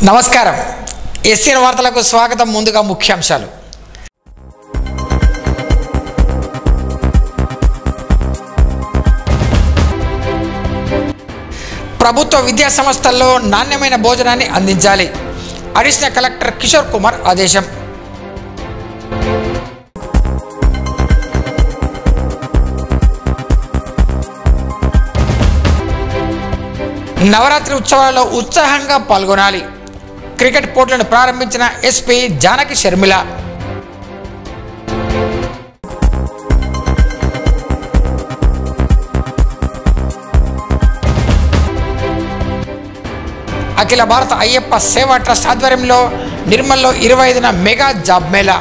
నమస్కారం. ఎస్సీఎన్ వార్తలకు స్వాగతం. ముందుగా ముఖ్యాంశాలు. ప్రభుత్వ విద్యా సంస్థల్లో నాణ్యమైన భోజనాన్ని అందించాలి. అడిషనల్ కలెక్టర్ కిషోర్ కుమార్ ఆదేశం. నవరాత్రి ఉత్సవాలలో ఉత్సాహంగా పాల్గొనాలి. క్రికెట్ పోటీలను ప్రారంభించిన ఎస్పీ జానకి షర్మిల. అఖిల భారత అయ్యప్ప సేవా ట్రస్ట్ ఆధ్వర్యంలో నిర్మల్లో 25న మెగా జాబ్ మేళా.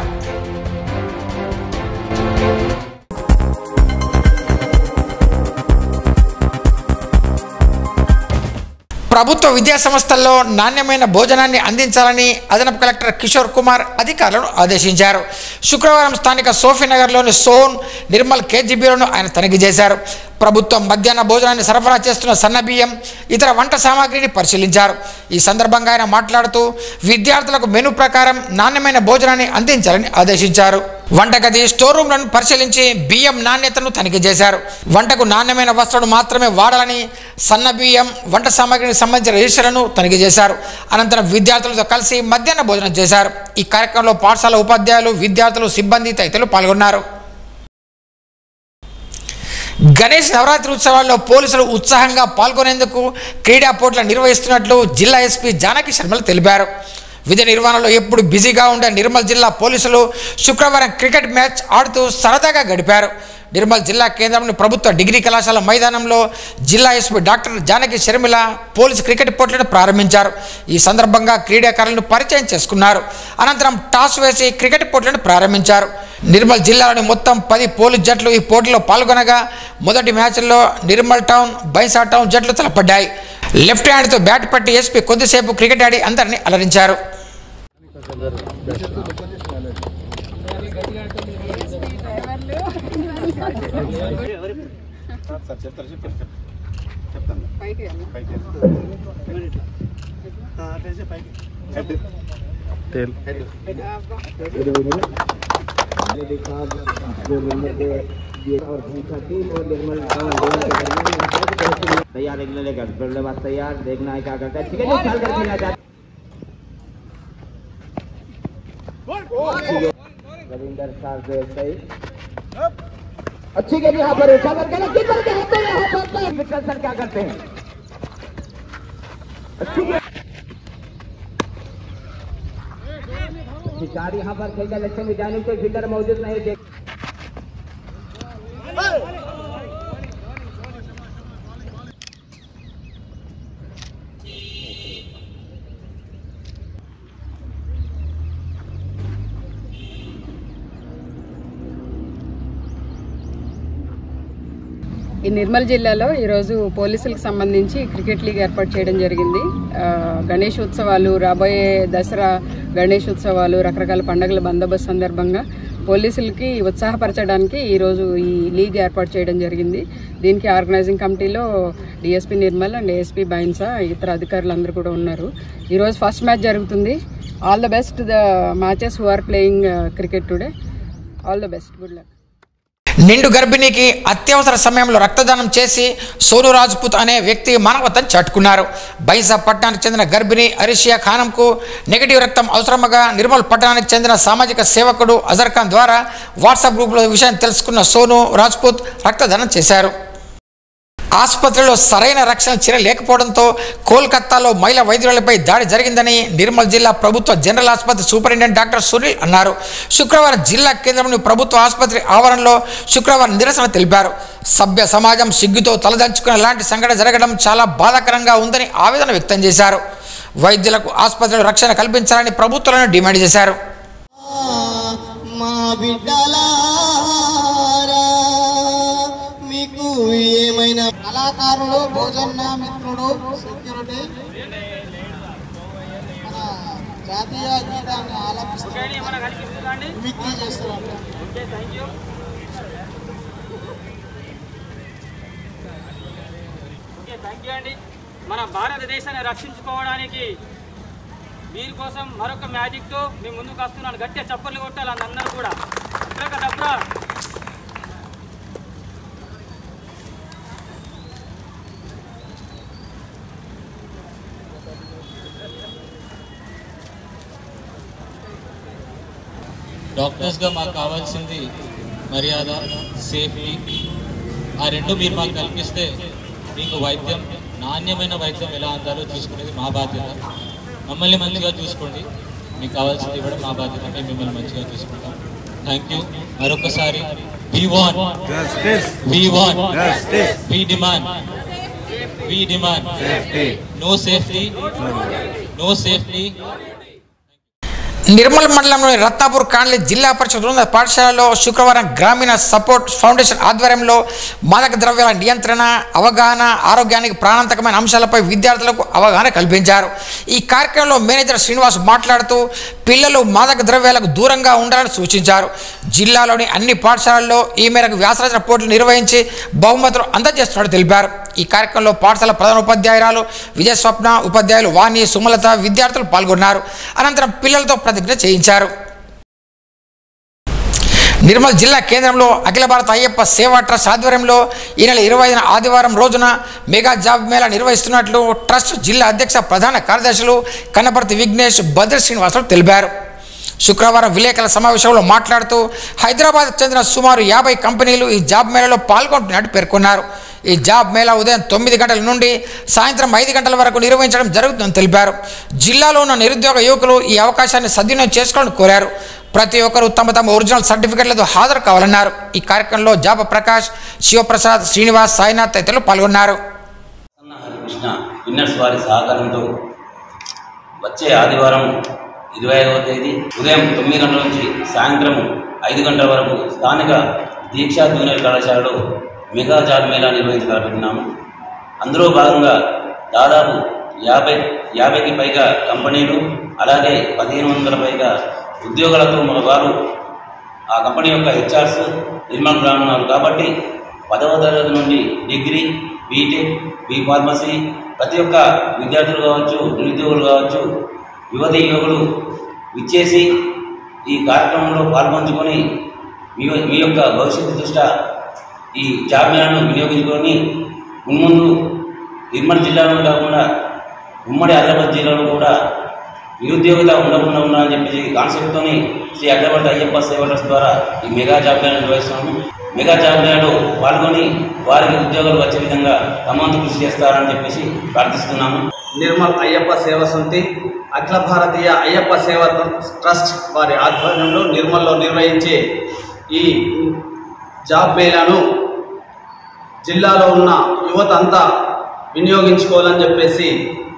ప్రభుత్వ విద్యా సంస్థల్లో నాణ్యమైన భోజనాన్ని అందించాలని అదనపు కలెక్టర్ కిషోర్ కుమార్ అధికారులను ఆదేశించారు. శుక్రవారం స్థానిక సోఫీనగర్లోని సోన్, నిర్మల్ కేజీబీలను ఆయన తనిఖీ చేశారు. ప్రభుత్వం మధ్యాహ్న భోజనాన్ని సరఫరా చేస్తున్న సన్నబియ్యం, ఇతర వంట సామాగ్రిని పరిశీలించారు. ఈ సందర్భంగా ఆయన మాట్లాడుతూ విద్యార్థులకు మెనూ ప్రకారం నాణ్యమైన భోజనాన్ని అందించాలని ఆదేశించారు. వంటగది, స్టోర్ రూమ్లను పరిశీలించి బియ్యం నాణ్యతను తనిఖీ చేశారు. వంటకు నాణ్యమైన వస్తువులు మాత్రమే వాడాలని, సన్న బియ్యం, వంట సామాగ్రికి సంబంధించిన రిజిస్టర్లను తనిఖీ చేశారు. అనంతరం విద్యార్థులతో కలిసి మధ్యాహ్న భోజనం చేశారు. ఈ కార్యక్రమంలో పాఠశాల ఉపాధ్యాయులు, విద్యార్థులు, సిబ్బంది తదితరులు పాల్గొన్నారు. గణేష్ నవరాత్రి ఉత్సవాల్లో పోలీసులు ఉత్సాహంగా పాల్గొనేందుకు క్రీడా పోటీలు నిర్వహిస్తున్నట్లు జిల్లా ఎస్పీ జానకి షర్మిల తెలిపారు. విధి నిర్వహణలో ఎప్పుడు బిజీగా ఉండే నిర్మల్ జిల్లా పోలీసులు శుక్రవారం క్రికెట్ మ్యాచ్ ఆడుతూ సరదాగా గడిపారు. నిర్మల్ జిల్లా కేంద్రంలోని ప్రభుత్వ డిగ్రీ కళాశాల మైదానంలో జిల్లా SP doctor Janaki Sharmila police cricket పోటీలను ప్రారంభించారు. ఈ సందర్భంగా క్రీడాకారులను పరిచయం చేసుకున్నారు. అనంతరం టాస్ వేసి క్రికెట్ పోటీలను ప్రారంభించారు. నిర్మల్ జిల్లాలోని మొత్తం 10 పోలీస్ జట్లు ఈ పోటీలో పాల్గొనగా మొదటి మ్యాచ్లో నిర్మల్ టౌన్, బైసా టౌన్ జట్లు తలపడ్డాయి. లెఫ్ట్ హ్యాండ్తో బ్యాట్ పట్టి ఎస్పీ కొద్దిసేపు క్రికెట్ ఆడి అందరినీ అలరించారు. तैयार एक लेगा बल्लेबाज तैयार, देखना है क्या करता है. ठीक है, ख्याल कर खेलना चाहते रविंदर सार सही अच्छी गेंद यहाँ पर उठा करके कीपर के हाथ में यहाँ पर विकल सर क्या करते हैं. अच्छी चार यहाँ पर खेल लक्ष्य में जाने से फिकर मौजूद नहीं. देख ఈ నిర్మల్ జిల్లాలో ఈరోజు పోలీసులకు సంబంధించి క్రికెట్ లీగ్ ఏర్పాటు చేయడం జరిగింది. గణేష్ ఉత్సవాలు, రాబోయే దసరా, గణేష్ ఉత్సవాలు, రకరకాల పండుగల బందోబస్తు సందర్భంగా పోలీసులకి ఉత్సాహపరచడానికి ఈరోజు ఈ లీగ్ ఏర్పాటు చేయడం జరిగింది. దీనికి ఆర్గనైజింగ్ కమిటీలో DSP Nirmal and ASP Bhainsa, ఇతర అధికారులు అందరూ కూడా ఉన్నారు. ఈరోజు ఫస్ట్ మ్యాచ్ జరుగుతుంది. All the best the matches who are playing cricket today. All the best, good luck. నిండు గర్భిణికి అత్యవసర సమయంలో రక్తదానం చేసి సోను రాజ్పుత్ అనే వ్యక్తి మానవతను చాటుకున్నారు. బైసా పట్టణానికి చెందిన గర్భిణి అరిషియా ఖానంకు నెగిటివ్ రక్తం అవసరమగా నిర్మల్ పట్టణానికి చెందిన సామాజిక సేవకుడు అజర్ ఖాన్ ద్వారా వాట్సాప్ గ్రూప్లో విషయం తెలుసుకున్న సోను రాజ్పుత్ రక్తదానం చేశారు. ఆసుపత్రిలో సరైన రక్షణ చర్య లేకపోవడంతో కోల్కతాలో మహిళా వైద్యులపై దాడి జరిగిందని నిర్మల్ జిల్లా ప్రభుత్వ జనరల్ ఆసుపత్రి సూపరింటెండెంట్ డాక్టర్ సునీల్ అన్నారు. శుక్రవారం జిల్లా కేంద్రంలోని ప్రభుత్వ ఆసుపత్రి ఆవరణలో శుక్రవారం నిరసన తెలిపారు. సభ్య సమాజం సిగ్గుతో తలదంచుకునే లాంటి సంఘటన జరగడం చాలా బాధాకరంగా ఉందని ఆవేదన వ్యక్తం చేశారు. వైద్యులకు ఆసుపత్రిలో రక్షణ కల్పించాలని ప్రభుత్వాలను డిమాండ్ చేశారు. కళాకారుడు, భోజన మిత్రుడు, సెక్యూరిటీ మన జాతీయ గీతాన్ని ఆలపిస్తున్నారు, మిక్కి చేస్తున్నారు. మన భారతదేశాన్ని రక్షించుకోవడానికి వీరి కోసం మరొక మ్యాజిక్తో మీ ముందుకు వస్తున్నాను. గట్టిగా చప్పట్లు కొట్టాలి అందరూ కూడా. డబ్బా డాక్టర్స్గా మాకు కావాల్సింది మర్యాద, సేఫ్టీ, ఆ రెండు మీరు మాకు కల్పిస్తే మీకు వైద్యం, నాణ్యమైన వైద్యం ఎలా అందాలో చూసుకునేది మా బాధ్యత. మమ్మల్ని మంచిగా చూసుకోండి, మీకు కావాల్సింది ఇవ్వడం మా బాధ్యత. మేము మిమ్మల్ని మంచిగా చూసుకుంటాం. Thank you. మరొకసారి we demand no safety. Nirmal మండలంలోని రత్నాపూర్ కాలనీ జిల్లా పరిషత్ ఉన్నత పాఠశాలలో శుక్రవారం గ్రామీణ సపోర్ట్ ఫౌండేషన్ ఆధ్వర్యంలో మాదక ద్రవ్యాల నియంత్రణ, అవగాహన, ఆరోగ్యానికి ప్రాణాంతకమైన అంశాలపై విద్యార్థులకు అవగాహన కల్పించారు. ఈ కార్యక్రమంలో మేనేజర్ శ్రీనివాస్ మాట్లాడుతూ పిల్లలు మాదక ద్రవ్యాలకు దూరంగా ఉండాలని సూచించారు. జిల్లాలోని అన్ని పాఠశాలల్లో ఈ మేరకు వ్యాసరచన పోటీలు నిర్వహించి బహుమతులు అందజేస్తున్నట్టు తెలిపారు. ఈ కార్యక్రమంలో పాఠశాల ప్రధాన ఉపాధ్యాయురాలు విజయస్వప్న, ఉపాధ్యాయులు వాణి, సుమలత, విద్యార్థులు పాల్గొన్నారు. అనంతరం పిల్లలతో ప్రతిజ్ఞ చేయించారు. నిర్మల్ జిల్లా కేంద్రంలో అఖిల భారత అయ్యప్ప సేవా ట్రస్ట్ ఆధ్వర్యంలో ఈ నెల 25న ఆదివారం రోజున మెగా జాబ్ మేళా నిర్వహిస్తున్నట్లు ట్రస్ట్ జిల్లా అధ్యక్ష ప్రధాన కార్యదర్శులు కన్నపర్తి విఘ్నేష్, భద్ర శ్రీనివాసులు తెలిపారు. శుక్రవారం విలేకరుల సమావేశంలో మాట్లాడుతూ హైదరాబాద్ చెందిన సుమారు 50 కంపెనీలు ఈ జాబ్ మేళాలో పాల్గొంటున్నట్టు పేర్కొన్నారు. ఈ జాబ్ మేళా ఉదయం 9 గంటల నుండి సాయంత్రం 5 గంటల వరకు నిర్వహించడం జరుగుతుందని తెలిపారు. జిల్లాలో ఉన్న నిరుద్యోగ యువకులు ఈ అవకాశాన్ని సద్వినియోగం చేసుకోవాలని కోరారు. ప్రతి ఒక్కరూ తమ ఒరిజినల్ సర్టిఫికెట్లతో హాజరు కావాలన్నారు. ఈ కార్యక్రమంలో జాబ ప్రకాష్, శివప్రసాద్, శ్రీనివాస్, సాయినాథ్ తదితరులు పాల్గొన్నారు. హరికృష్ణ విన్నర్స్ వారి సహకారంతో వచ్చే ఆదివారం 25వ తేదీ ఉదయం 9 గంటల నుంచి సాయంత్రం 5 గంటల వరకు స్థానిక దీక్షా జూనియర్ కళాశాలలో మెగా జాబ్ మేళా నిర్వహించగలుగుతున్నాము. అందులో భాగంగా దాదాపు 50కి పైగా కంపెనీలు, అలాగే 1500 పైగా ఉద్యోగులతో మన వారు ఆ కంపెనీ యొక్క హెచ్ఆర్స్ నిర్మాణంలో ఉన్నారు. కాబట్టి 10వ తరగతి నుండి డిగ్రీ, బీటెక్, బీ ఫార్మసీ ప్రతి ఒక్క విద్యార్థులు కావచ్చు, నిరుద్యోగులు కావచ్చు, యువతి యువకులు విచ్చేసి ఈ కార్యక్రమంలో పాల్పంచుకొని మీ యొక్క భవిష్యత్తు దృష్ట్యా ఈ జాబ్ మేళాను వినియోగించుకొని మున్ముందు నిర్మల్ జిల్లాలో కాకుండా ఉమ్మడి ఆదిలాబాద్ జిల్లాలో కూడా నిరుద్యోగిత ఉండకుండా ఉండాలని చెప్పేసి కాన్సెప్ట్తోని శ్రీ అఖిల అయ్యప్ప సేవా ట్రస్ట్ ద్వారా ఈ మెగా జాబ్ మేళాను నిర్వహిస్తున్నాము. మెగా జాబ్ మేళాలో పాల్గొని వారికి ఉద్యోగాలు వచ్చే విధంగా తమ వంతు కృషి చేస్తారని చెప్పేసి ప్రార్థిస్తున్నాము. నిర్మల్ అయ్యప్ప సేవా సమితి, అఖిల భారతీయ అయ్యప్ప సేవా ట్రస్ట్ వారి ఆధ్వర్యంలో నిర్మల్లో నిర్వహించే ఈ జాబ్ మేళాను జిల్లాలో ఉన్న యువత అంతా వినియోగించుకోవాలని చెప్పేసి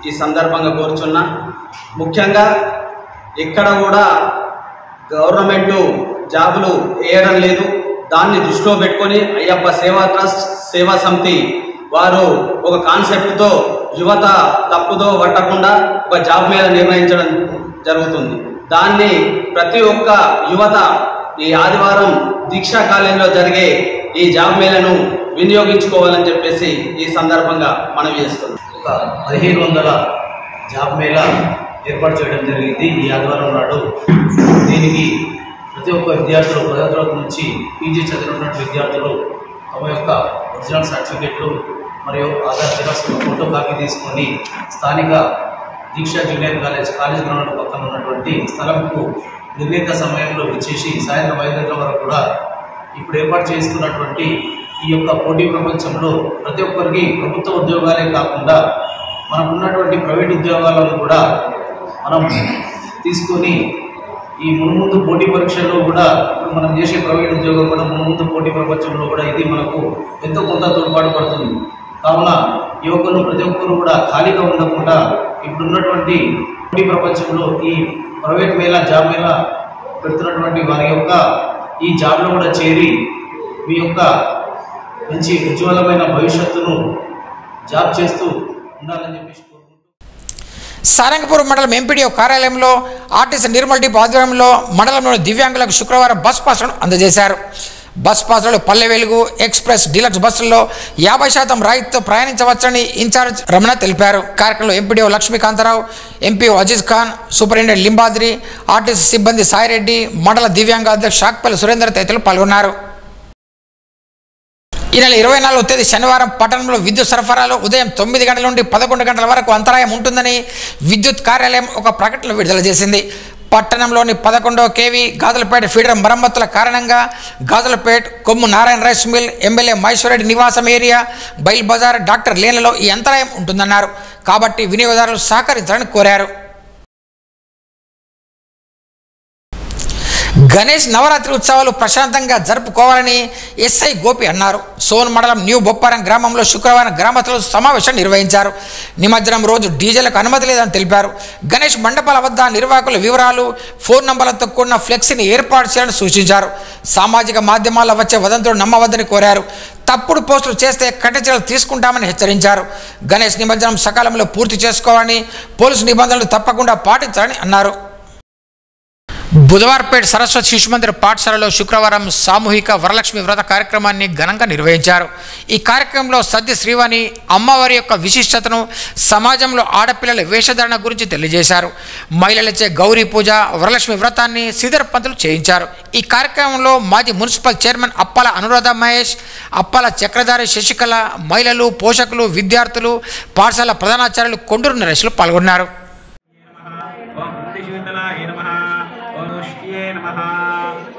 ఈ సందర్భంగా కోరుచున్నా. ముఖ్యంగా ఎక్కడ కూడా గవర్నమెంటు జాబులు వేయడం లేదు. దాన్ని దృష్టిలో పెట్టుకొని అయ్యప్ప సేవా ట్రస్ట్ సేవా సమితి వారు ఒక కాన్సెప్ట్తో యువత తప్పుదో పట్టకుండా ఒక జాబ్ మేళా నిర్వహించడం జరుగుతుంది. దాన్ని ప్రతి ఒక్క యువత ఈ ఆదివారం దీక్షా కాలేజీలో జరిగే ఈ జాబ్ మేళాను వినియోగించుకోవాలని చెప్పేసి ఈ సందర్భంగా మనవి చేస్తున్నాం. ఒక 1500 జాబ్ మేళా ఏర్పాటు చేయడం జరిగింది ఈ ఆదివారం నాడు. దీనికి ప్రతి ఒక్క విద్యార్థులు 10వ తరగతి నుంచి పీజీ చదివినటువంటి విద్యార్థులు తమ యొక్క ఒరిజినల్ సర్టిఫికెట్లు మరియు ఆధార్ జిరాక్స్ ఫోటో కాపీ తీసుకొని స్థానిక దీక్షా జూనియర్ కాలేజ్ గ్రౌండ్ పక్కన ఉన్నటువంటి స్థలంకు నిర్ణీత సమయంలో విచ్చేసి సాయంత్రం 5 గంటల వరకు కూడా ఇప్పుడు ఏర్పాటు చేస్తున్నటువంటి ఈ యొక్క పోటీ ప్రపంచంలో ప్రతి ఒక్కరికి ప్రభుత్వ ఉద్యోగాలే కాకుండా మనకున్నటువంటి ప్రైవేట్ ఉద్యోగాలను కూడా మనం తీసుకొని ఈ మున్ముందు పోటీ పరీక్షల్లో కూడా ఇప్పుడు మనం చేసే ప్రైవేట్ ఉద్యోగం కూడా మున్ముందు పోటీ ప్రపంచంలో కూడా ఇది మనకు ఎంతో కొంత తోడ్పాటు పడుతుంది. కావున యువకులు ప్రతి ఒక్కరు కూడా ఖాళీగా ఉండకుండా ఇప్పుడున్నటువంటి పోటీ ప్రపంచంలో ఈ ప్రైవేట్ మేళా జాబ్ మేళా పెడుతున్నటువంటి వారి యొక్క ఈ జాబ్లో కూడా చేరి మీ యొక్క మంచి ఉజ్వలమైన భవిష్యత్తును జాబ్ చేస్తూ ఉండాలని చెప్పేసి సారంగపూర్ మండలం ఎంపీడీఓ కార్యాలయంలో ఆర్టీసీ నిర్మల్ డిపో ఆధ్వర్యంలో మండలంలోని దివ్యాంగులకు శుక్రవారం బస్ పాస్లను అందజేశారు. బస్ పాసులు పల్లె వెలుగు ఎక్స్ప్రెస్ డీలక్స్ బస్సుల్లో 50% రాయితీతో ప్రయాణించవచ్చని ఇన్ఛార్జ్ రమణ తెలిపారు. కార్యక్రమంలో MPDO Lakshmikantha Rao, MPO Aziz Khan, superintendent Limbadri, RTC సిబ్బంది సాయిరెడ్డి, మండల దివ్యాంగ అధ్యక్షుడు షాక్పల్లి సురేందర్ తదితరులు పాల్గొన్నారు. ఈ నెల 24వ తేదీ శనివారం పట్టణంలో విద్యుత్ సరఫరాలో ఉదయం 9 గంటల నుండి 11 గంటల వరకు అంతరాయం ఉంటుందని విద్యుత్ కార్యాలయం ఒక ప్రకటన విడుదల చేసింది. పట్టణంలోని 11వ కేవీ గాజులపేట ఫీడర్ మరమ్మతుల కారణంగా Gajulapeta, Kommu Narayana rice mill, MLA Maheshwarreddy నివాసం ఏరియా, బైల్ బజార్, డాక్టర్ లేన్లలో ఈ అంతరాయం ఉంటుందన్నారు. కాబట్టి వినియోగదారులు సహకరించాలని కోరారు. గణేష్ నవరాత్రి ఉత్సవాలు ప్రశాంతంగా జరుపుకోవాలని ఎస్ఐ గోపి అన్నారు. సోన్ మండలం న్యూ బొప్పారం గ్రామంలో శుక్రవారం గ్రామస్తులు సమావేశం నిర్వహించారు. నిమజ్జనం రోజు డీజేలకు అనుమతి లేదని తెలిపారు. గణేష్ మండపాల వద్ద నిర్వాహకుల వివరాలు, ఫోన్ నంబర్లతో కూడిన ఫ్లెక్సీని ఏర్పాటు చేయాలని సూచించారు. సామాజిక మాధ్యమాల్లో వచ్చే వదంతులు నమ్మవద్దని కోరారు. తప్పుడు పోస్టులు చేస్తే కఠిన చర్యలు తీసుకుంటామని హెచ్చరించారు. గణేష్ నిమజ్జనం సకాలంలో పూర్తి చేసుకోవాలని, పోలీసు నిబంధనలు తప్పకుండా పాటించాలని అన్నారు. బుధవారపేట సరస్వతి శిశు మందిర్ పాఠశాలలో శుక్రవారం సామూహిక వరలక్ష్మి వ్రత కార్యక్రమాన్ని ఘనంగా నిర్వహించారు. ఈ కార్యక్రమంలో సద్య శ్రీవాణి అమ్మవారి యొక్క విశిష్టతను, సమాజంలో ఆడపిల్లల వేషధారణ గురించి తెలియజేశారు. మహిళలచే గౌరీ పూజ, వరలక్ష్మి వ్రతాన్ని శ్రీధర్ పంతులు చేయించారు. ఈ కార్యక్రమంలో మాజీ మున్సిపల్ చైర్మన్ అప్పాల అనురాధ మహేష్, అప్పాల చక్రధారి శశికళ, మహిళలు, పోషకులు, విద్యార్థులు, పాఠశాల ప్రధానాచార్యులు కొండూరు నరేష్లు పాల్గొన్నారు.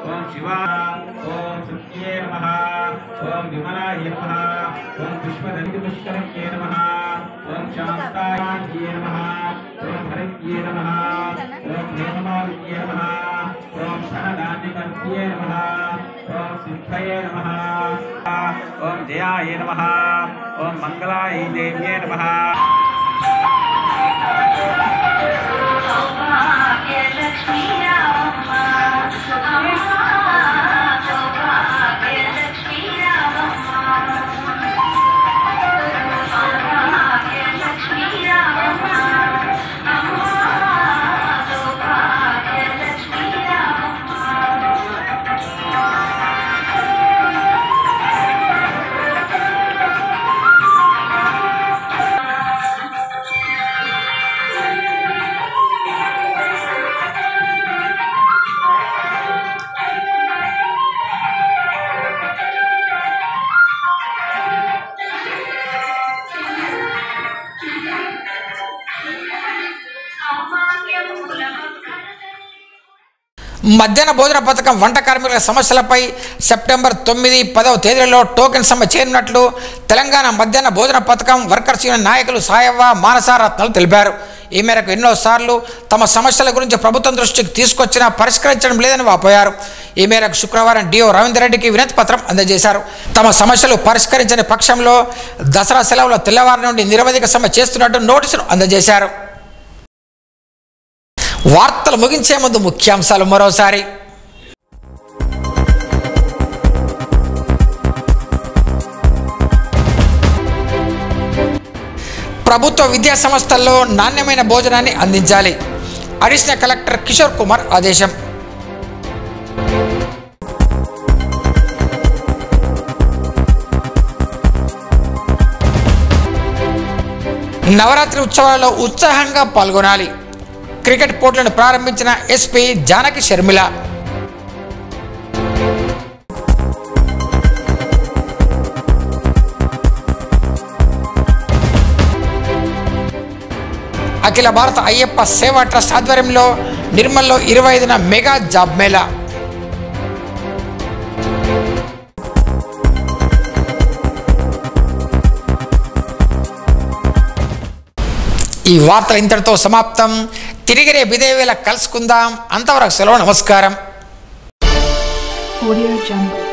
ओम शिवाय ओम सत्ये नमः ओम विमलाय नमः ओम पुष्पदंतिपुष्करण्ये नमः ओम शांताय नमः ओम हरिये नमः ओम हेममालिन्ये नमः ओम धनधान्यकर्त्ये नमः ओम सिद्धये नमः ओम जयाय नमः ओम मंगलाय देव्ये नमः మధ్యాహ్న భోజన పథకం వంట కార్మికుల సమస్యలపై సెప్టెంబర్ 9, 10వ తేదీలలో టోకెన్ సమ్మె చేయనున్నట్లు తెలంగాణ మధ్యాహ్న భోజన పథకం వర్కర్స్ యూనియన్ నాయకులు సాయవ్వ, మానస రత్నాలు తెలిపారు. ఈ మేరకు ఎన్నోసార్లు తమ సమస్యల గురించి ప్రభుత్వం దృష్టికి తీసుకొచ్చినా పరిష్కరించడం లేదని వాపోయారు. ఈ మేరకు శుక్రవారం డిఓ రవీందర్ రెడ్డికి వినతి పత్రం అందజేశారు. తమ సమస్యలు పరిష్కరించని పక్షంలో దసరా సెలవుల తెల్లవారి నుండి నిరవధిక సమ్మె చేస్తున్నట్టు నోటీసులు అందజేశారు. వార్తలు ముగించే ముందు ముఖ్యాంశాలు మరోసారి. ప్రభుత్వ విద్యా సంస్థల్లో నాణ్యమైన భోజనాన్ని అందించాలి. అడిషనల్ కలెక్టర్ కిషోర్ కుమార్ ఆదేశం. నవరాత్రి ఉత్సవాలలో ఉత్సాహంగా పాల్గొనాలి. క్రికెట్ పోటీలను ప్రారంభించిన ఎస్పీ జానకి షర్మిల. అఖిల భారత అయ్యప్ప సేవా ట్రస్ట్ ఆధ్వర్యంలో నిర్మల్లో 25న మెగా జాబ్ మేళా. ఈ వార్తలు ఇంతటితో సమాప్తం. తిరిగి రేపు ఇదే వేళ కలుసుకుందాం. అంతవరకు సెలవు. నమస్కారం. Audio Jungle.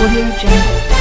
Audio Jungle.